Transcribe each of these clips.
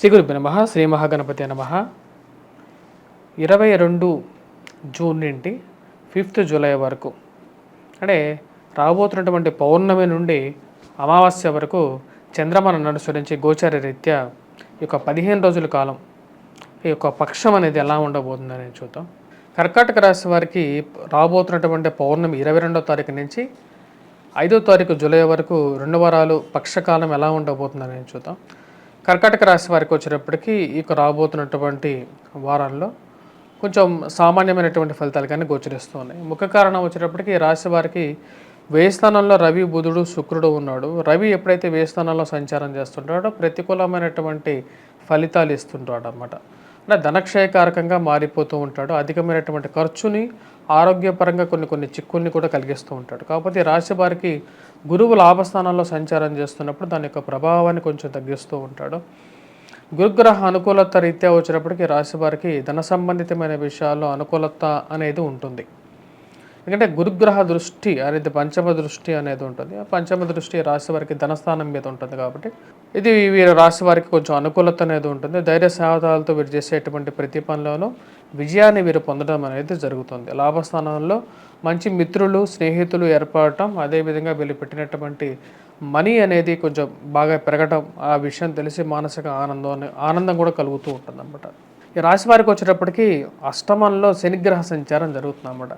శ్రీ గురుభ్యో నమః. శ్రీ మహాగణపతి నమః. 22 జూన్ నుండి 5th జూలై వరకు అంటే రాబోతున్నటువంటి పౌర్ణమి నుండి అమావాస్య వరకు చంద్రమను అనుసరించి గోచార రీత్యా ఈ యొక్క 15 రోజుల కాలం ఈ యొక్క పక్షం అనేది ఎలా ఉండబోతుందని చూద్దాం. కర్కాటక రాశి వారికి రాబోతున్నటువంటి పౌర్ణమి 22వ తారీఖు నుంచి 5వ తారీఖు జూలై వరకు 2 వారాలు పక్షకాలం ఎలా ఉండబోతుందని చూద్దాం. కర్కాటక రాశి వారికి వచ్చేటప్పటికి ఇక రాబోతున్నటువంటి వారాల్లో కొంచెం సామాన్యమైనటువంటి ఫలితాలు కానీ గోచరిస్తూ ఉన్నాయి. ముఖ్య కారణం వచ్చేటప్పటికి రాశి వారికి వ్యయ స్థానంలో రవి, బుధుడు, శుక్రుడు ఉన్నాడు. రవి ఎప్పుడైతే వ్యయ స్థానంలో సంచారం చేస్తుంటాడో ప్రతికూలమైనటువంటి ఫలితాలు ఇస్తుంటాడు అన్నమాట. అంటే ధనక్షయకారకంగా మారిపోతూ ఉంటాడు. అధికమైనటువంటి ఖర్చుని, ఆరోగ్యపరంగా కొన్ని చిక్కుల్ని కూడా కలిగిస్తూ ఉంటాడు. కాకపోతే రాశి వారికి గురువు లాభస్థానంలో సంచారం చేస్తున్నప్పుడు దాని యొక్క ప్రభావాన్ని కొంచెం తగ్గిస్తూ ఉంటాడు. గురుగ్రహ అనుకూలత రీత్యా వచ్చినప్పటికీ రాశి వారికి ధన సంబంధితమైన విషయాల్లో అనుకూలత అనేది ఉంటుంది. ఎందుకంటే గురుగ్రహ దృష్టి అనేది పంచమ దృష్టి అనేది ఉంటుంది. ఆ పంచమ దృష్టి రాశి వారికి ధనస్థానం మీద ఉంటుంది కాబట్టి ఇది వీరి రాశి వారికి కొంచెం అనుకూలత అనేది ఉంటుంది. ధైర్య సాహసాలతో వీరు చేసేటువంటి ప్రతి పనిలోనూ విజయాన్ని వీరు పొందడం అనేది జరుగుతుంది. లాభస్థానంలో మంచి మిత్రులు, స్నేహితులు ఏర్పడటం, అదేవిధంగా వీళ్ళు పెట్టినటువంటి మనీ అనేది కొంచెం బాగా పెరగటం, ఆ విషయం తెలిసి మానసిక ఆనందం కూడా కలుగుతూ ఉంటుంది అన్నమాట. ఈ రాశి వారికి వచ్చేటప్పటికి అష్టమంలో శనిగ్రహ సంచారం జరుగుతుంది అన్నమాట.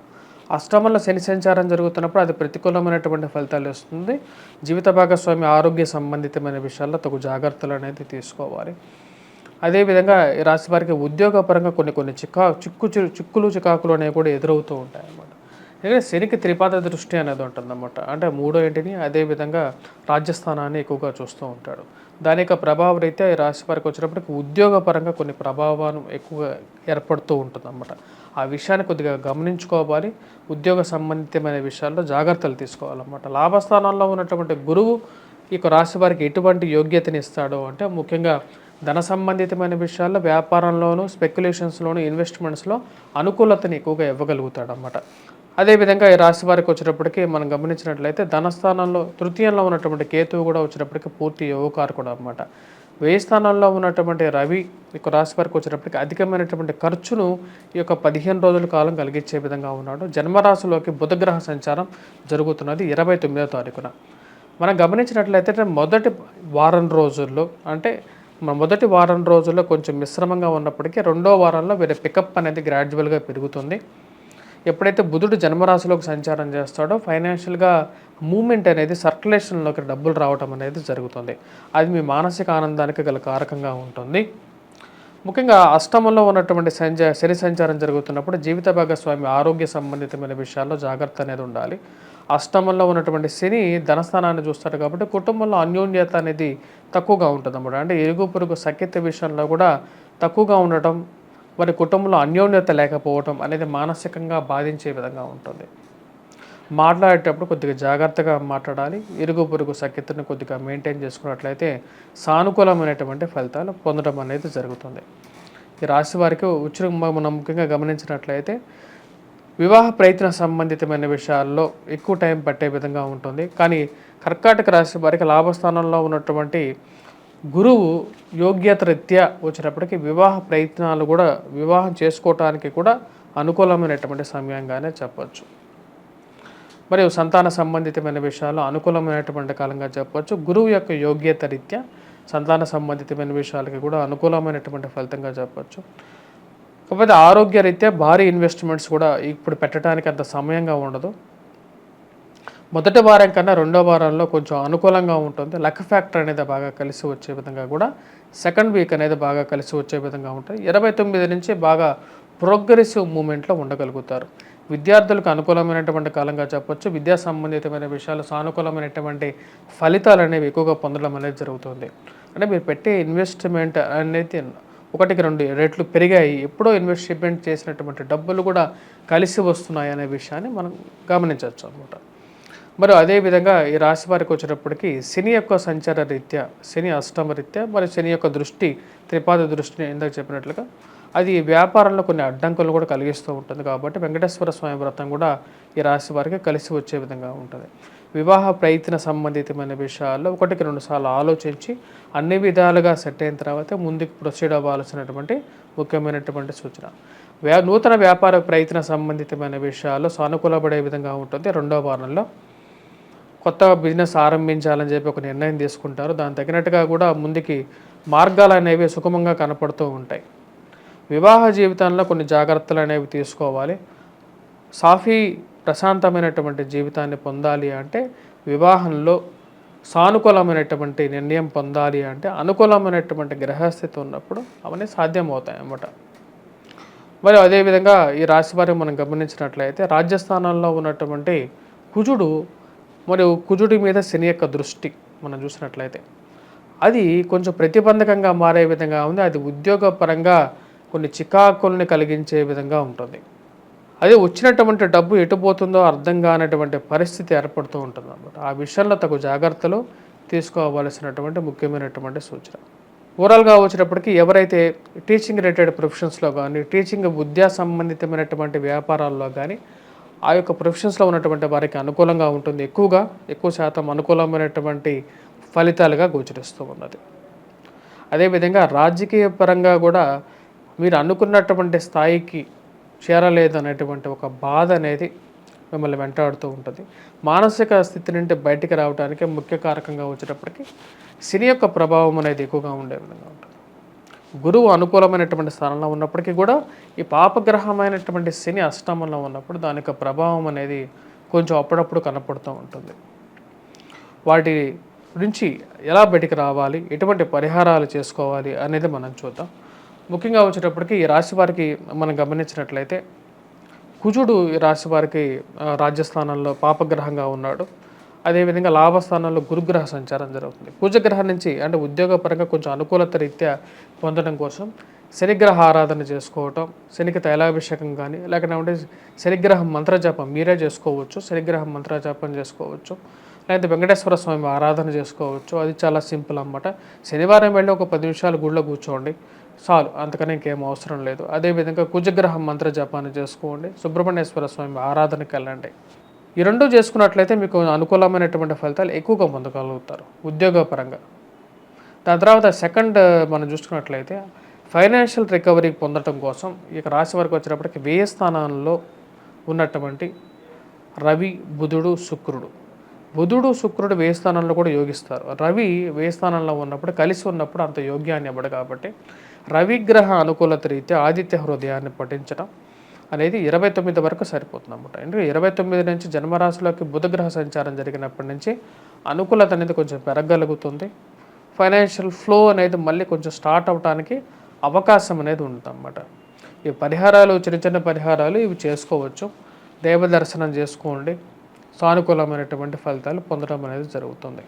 అష్టమంలో శని సంచారం జరుగుతున్నప్పుడు అది ప్రతికూలమైనటువంటి ఫలితాలు ఇస్తుంది. జీవిత భాగస్వామి ఆరోగ్య సంబంధితమైన విషయాల్లో తగు జాగ్రత్తలు అనేది తీసుకోవాలి. అదేవిధంగా ఈ రాశి వారికి ఉద్యోగపరంగా కొన్ని చిక్కులు చికాకులు అనేవి కూడా ఎదురవుతూ ఉంటాయి అన్నమాట. ఎందుకంటే శనికి త్రిపాద దృష్టి అనేది ఉంటుందన్నమాట. అంటే మూడో ఇంటిని, అదేవిధంగా రాజ్యస్థానాన్ని ఎక్కువగా చూస్తూ ఉంటాడు. దాని యొక్క ప్రభావ రీత్యా ఈ రాశి వారికి వచ్చినప్పటికీ ఉద్యోగపరంగా కొన్ని ప్రభావాలు ఎక్కువగా ఏర్పడుతూ ఉంటుందన్నమాట. ఆ విషయాన్ని కొద్దిగా గమనించుకోవాలి. ఉద్యోగ సంబంధితమైన విషయాల్లో జాగ్రత్తలు తీసుకోవాలన్నమాట. లాభస్థానంలో ఉన్నటువంటి గురువు ఈ రాశి వారికి ఎటువంటి యోగ్యతని ఇస్తాడో అంటే ముఖ్యంగా ధన సంబంధితమైన విషయాల్లో, వ్యాపారంలోనూ, స్పెక్యులేషన్స్లోనూ, ఇన్వెస్ట్మెంట్స్లో అనుకూలతని ఎక్కువగా ఇవ్వగలుగుతాడు అన్నమాట. అదేవిధంగా ఈ రాశి వారికి వచ్చేటప్పటికి మనం గమనించినట్లయితే ధనస్థానంలో తృతీయంలో ఉన్నటువంటి కేతువు కూడా వచ్చేటప్పటికి పూర్తి యోగకారకుడు అన్నమాట. వ్యయ స్థానంలో ఉన్నటువంటి రవి ఈ రాశి వారికి వచ్చేటప్పటికి అధికమైనటువంటి ఖర్చును ఈ యొక్క 15 రోజుల కాలం కలిగించే విధంగా ఉన్నాడు. జన్మరాశిలోకి బుధగ్రహ సంచారం జరుగుతున్నది 29వ తారీఖున. మనం గమనించినట్లయితే మొదటి వారం రోజుల్లో కొంచెం మిశ్రమంగా ఉన్నప్పటికీ రెండో వారంలో వీరి పికప్ అనేది గ్రాడ్యువల్గా పెరుగుతుంది. ఎప్పుడైతే బుధుడు జన్మరాశిలోకి సంచారం చేస్తాడో ఫైనాన్షియల్గా మూమెంట్ అనేది, సర్క్యులేషన్లోకి డబ్బులు రావటం అనేది జరుగుతుంది. అది మీ మానసిక ఆనందానికి గల కారకంగా ఉంటుంది. ముఖ్యంగా అష్టమంలో ఉన్నటువంటి శని సంచారం జరుగుతున్నప్పుడు జీవిత భాగస్వామి ఆరోగ్య సంబంధితమైన విషయాల్లో జాగ్రత్త అనేది ఉండాలి. అష్టమంలో ఉన్నటువంటి శని ధనస్థానాన్ని చూస్తాడు కాబట్టి కుటుంబంలో అన్యోన్యత అనేది తక్కువగా ఉంటుంది అన్నమాట. అంటే ఇరుగు పొరుగు సఖ్యత విషయంలో కూడా తక్కువగా ఉండటం, మరి కుటుంబంలో అన్యోన్యత లేకపోవటం అనేది మానసికంగా బాధించే విధంగా ఉంటుంది. మాట్లాడేటప్పుడు కొద్దిగా జాగ్రత్తగా మాట్లాడాలి. ఇరుగు పొరుగు సఖ్యతను కొద్దిగా మెయింటైన్ చేసుకున్నట్లయితే సానుకూలమైనటువంటి ఫలితాలు పొందడం అనేది జరుగుతుంది. ఈ రాశి వారికి మనం ముఖ్యంగా గమనించినట్లయితే వివాహ ప్రయత్న సంబంధితమైన విషయాల్లో ఎక్కువ టైం పట్టే విధంగా ఉంటుంది. కానీ కర్కాటక రాశి వారికి లాభస్థానంలో ఉన్నటువంటి గురువు యోగ్యత రీత్యా వచ్చినప్పటికీ వివాహ ప్రయత్నాలు కూడా, వివాహం చేసుకోవటానికి కూడా అనుకూలమైనటువంటి సమయంగానే చెప్పచ్చు. మరియు సంతాన సంబంధితమైన విషయాల్లో అనుకూలమైనటువంటి కాలంగా చెప్పవచ్చు. గురువు యొక్క యోగ్యత రీత్యా సంతాన సంబంధితమైన విషయాలకి కూడా అనుకూలమైనటువంటి ఫలితంగా చెప్పచ్చు. కాకపోతే ఆరోగ్య రీత్యా భారీ ఇన్వెస్ట్మెంట్స్ కూడా ఇప్పుడు పెట్టడానికి అంత సమయంగా ఉండదు. మొదటి వారం కన్నా రెండో వారంలో కొంచెం అనుకూలంగా ఉంటుంది. లక్ ఫ్యాక్టర్ అనేది బాగా కలిసి వచ్చే విధంగా కూడా సెకండ్ వీక్ అనేది బాగా కలిసి వచ్చే విధంగా ఉంటుంది. 29 నుంచి బాగా ప్రోగ్రెసివ్ మూమెంట్లో ఉండగలుగుతారు. విద్యార్థులకు అనుకూలమైనటువంటి కాలంగా చెప్పొచ్చు. విద్యా సంబంధితమైన విషయాలు సానుకూలమైనటువంటి ఫలితాలు అనేవి ఎక్కువగా పొందడం అనేది జరుగుతుంది. అంటే మీరు పెట్టే ఇన్వెస్ట్మెంట్ అనేది 1-2 రెట్లు పెరిగాయి. ఎప్పుడో ఇన్వెస్ట్మెంట్ చేసినటువంటి డబ్బులు కూడా కలిసి వస్తున్నాయి అనే విషయాన్ని మనం గమనించవచ్చు అన్నమాట. మరి అదేవిధంగా ఈ రాశి వారికి వచ్చేటప్పటికి శని యొక్క సంచార రీత్యా, శని అష్టమ రీత్యా, మరి శని యొక్క దృష్టి, త్రిపాద దృష్టిని ఇందాక చెప్పినట్లుగా అది వ్యాపారంలో కొన్ని అడ్డంకులు కూడా కలిగిస్తూ ఉంటుంది. కాబట్టి వెంకటేశ్వర స్వామి వ్రతం కూడా ఈ రాశి వారికి కలిసి వచ్చే విధంగా ఉంటుంది. వివాహ ప్రయత్న సంబంధితమైన విషయాల్లో ఒకటికి రెండు సార్లు ఆలోచించి అన్ని విధాలుగా సెట్ అయిన తర్వాత ముందుకు ప్రొసీడ్ అవ్వాల్సినటువంటి ముఖ్యమైనటువంటి సూచన. నూతన వ్యాపార ప్రయత్న సంబంధితమైన విషయాల్లో సానుకూలపడే విధంగా ఉంటుంది. రెండవ వారంలో కొత్త బిజినెస్ ఆరంభించాలని చెప్పి ఒక నిర్ణయం తీసుకుంటారు. దానికి తగినట్టుగా కూడా ముందుకి మార్గాలు అనేవి సుగమంగా కనపడుతూ ఉంటాయి. వివాహ జీవితంలో కొన్ని జాగ్రత్తలు అనేవి తీసుకోవాలి. సాఫీ ప్రశాంతమైనటువంటి జీవితాన్ని పొందాలి అంటే వివాహంలో సానుకూలమైనటువంటి నిర్ణయం పొందాలి అంటే అనుకూలమైనటువంటి గ్రహస్థితి ఉన్నప్పుడు అవన్నీ సాధ్యమవుతాయి అన్నమాట. మరి అదేవిధంగా ఈ రాశి వారిని మనం గమనించినట్లయితే రాజ్యస్థానంలో ఉన్నటువంటి కుజుడు మరియు కుజుడి మీద శని యొక్క దృష్టి మనం చూసినట్లయితే అది కొంచెం ప్రతిబంధకంగా మారే విధంగా ఉంది. అది ఉద్యోగపరంగా కొన్ని చికాకుల్ని కలిగించే విధంగా ఉంటుంది. అదే వచ్చినటువంటి డబ్బు ఎటుపోతుందో అర్థం కానటువంటి పరిస్థితి ఏర్పడుతూ ఉంటుంది అన్నమాట. ఆ విషయంలో తగు జాగ్రత్తలు తీసుకోవాల్సినటువంటి ముఖ్యమైనటువంటి సూచన. ఓవరాల్గా వచ్చేటప్పటికి ఎవరైతే టీచింగ్ రిలేటెడ్ ప్రొఫెషన్స్లో కానీ టీచింగ్ విద్యా సంబంధితమైనటువంటి వ్యాపారాల్లో కానీ ఆ యొక్క ప్రొఫెషన్స్లో ఉన్నటువంటి వారికి అనుకూలంగా ఉంటుంది. ఎక్కువ శాతం అనుకూలమైనటువంటి ఫలితాలుగా గోచరిస్తూ ఉన్నది. అదేవిధంగా రాజకీయ పరంగా కూడా మీరు అనుకున్నటువంటి స్థాయికి చేరలేదు అనేటువంటి ఒక బాధ అనేది మిమ్మల్ని వెంటాడుతూ ఉంటుంది. మానసిక స్థితి నుండి బయటికి రావడానికి ముఖ్య కారకంగా వచ్చేటప్పటికి శని యొక్క ప్రభావం అనేది ఎక్కువగా ఉండే విధంగా ఉంటుంది. గురువు అనుకూలమైనటువంటి స్థానంలో ఉన్నప్పటికీ కూడా ఈ పాపగ్రహమైనటువంటి శని అష్టమంలో ఉన్నప్పుడు దాని యొక్క ప్రభావం అనేది కొంచెం అప్పుడప్పుడు కనపడుతూ ఉంటుంది. వాటి నుంచి ఎలా బయటికి రావాలి, ఎటువంటి పరిహారాలు చేసుకోవాలి అనేది మనం చూద్దాం. ముఖ్యంగా వచ్చేటప్పటికి ఈ రాశి వారికి మనం గమనించినట్లయితే కుజుడు ఈ రాశి వారికి రాజ్యస్థానంలో పాపగ్రహంగా ఉన్నాడు. అదేవిధంగా లాభస్థానంలో గురుగ్రహ సంచారం జరుగుతుంది. కుజగ్రహం నుంచి అంటే ఉద్యోగపరంగా కొంచెం అనుకూలత రీత్యా పొందడం కోసం శనిగ్రహ ఆరాధన చేసుకోవటం, శనికి తైలాభిషేకం కానీ లేకపోతే శనిగ్రహం మంత్రజపం మీరే చేసుకోవచ్చు. శనిగ్రహం మంత్రజపం చేసుకోవచ్చు, లేకపోతే వెంకటేశ్వర స్వామి ఆరాధన చేసుకోవచ్చు. అది చాలా సింపుల్ అన్నమాట. శనివారం వెళ్ళి ఒక 10 నిమిషాలు గుడిలో కూర్చోండి చాలు, అంతకనే ఇంకేం అవసరం లేదు. అదేవిధంగా కుజగ్రహం మంత్ర జపాన్ని చేసుకోండి, సుబ్రహ్మణ్యేశ్వర స్వామి ఆరాధనకి వెళ్ళండి. ఈ రెండు చేసుకున్నట్లయితే మీకు అనుకూలమైనటువంటి ఫలితాలు ఎక్కువగా పొందగలుగుతారు ఉద్యోగపరంగా. దాని తర్వాత సెకండ్ మనం చూసుకున్నట్లయితే ఫైనాన్షియల్ రికవరీ పొందడం కోసం ఇక రాశి వరకు వచ్చేటప్పటికి వ్యయ స్థానాల్లో ఉన్నటువంటి రవి, బుధుడు, శుక్రుడు. బుధుడు, శుక్రుడు వ్యయ స్థానంలో కూడా యోగిస్తారు. రవి వ్యయ స్థానంలో ఉన్నప్పుడు కలిసి ఉన్నప్పుడు అంత యోగ్యాన్ని ఇవ్వడు. కాబట్టి రవిగ్రహ అనుకూలత రీత్యా ఆదిత్య హృదయాన్ని పఠించడం అనేది 29 వరకు సరిపోతుంది అన్నమాట. ఎందుకంటే 29 నుంచి జన్మరాశిలోకి బుధగ్రహ సంచారం జరిగినప్పటి నుంచి అనుకూలత అనేది కొంచెం పెరగలుగుతుంది. ఫైనాన్షియల్ ఫ్లో అనేది మళ్ళీ కొంచెం స్టార్ట్ అవడానికి అవకాశం అనేది ఉంటుంది అన్నమాట. ఈ పరిహారాలు చిన్న చిన్న పరిహారాలు ఇవి చేసుకోవచ్చు. దైవ దర్శనం చేసుకోండి, సానుకూలమైనటువంటి ఫలితాలు పొందడం అనేది జరుగుతుంది.